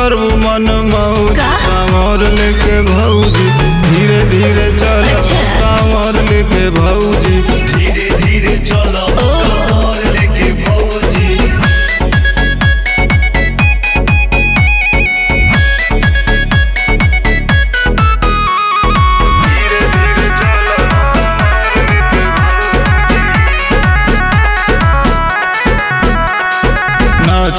करबू मन मौज कांवर लेके भौजी धीरे धीरे चल कांवर लेके भौजी धीरे धीरे चलो कांवर लेके भौजी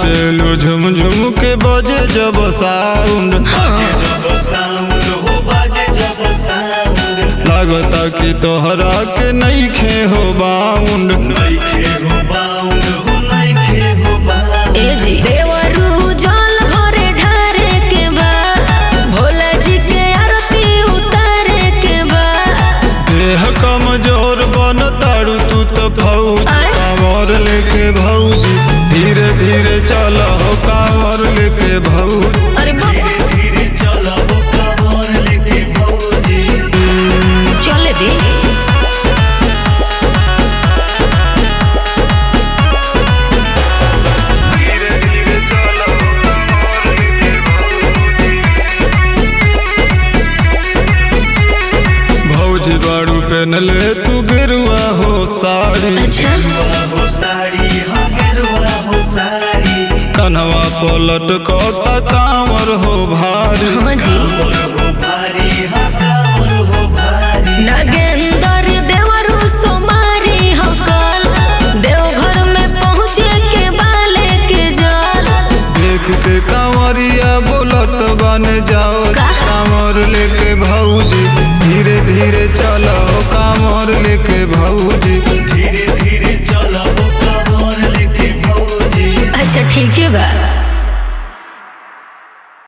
चलो झुम झुम के बजे जब साउंड बाजे जब साउंड हो बाजे जब साउंड लगता कि तोहरा के नइखे हो बाउंड नइखे हो बाउंड हो नइखे हो बाउंड ए जी देवरू जल भरे ढारे के बा भोला जी के आरती उतारे के बा देह कमजोर बन तारू तू तो भौजी कांवर लेके भौजी धीरे धीरे चलो कांवर लेके भौजी अरे धीरे धीरे चलो कांवर लेके भौजी चले दे धीरे धीरे चलो भौजी बाड़ू पहनले तू गिरुआ हो साड़ी अच्छा गेरुआ हो साड़ी हाँ गेरुआ हो साड़ी कन्हवा पलट कोता कांवर हो भारी हाँ जी कांवर हो भारी हाँ कांवर हो भारी नागेंद्र देवरू सोमारी हकल देवघर में पहुँचे के बाले के जल देख के कांवरिया बोलत बन जाओ कांवर लेके भौजी धीरे धीरे चलो कांवर लेके भौजी धीरे धीरे चलो कांवर लेके भौजी अच्छा ठीक है बा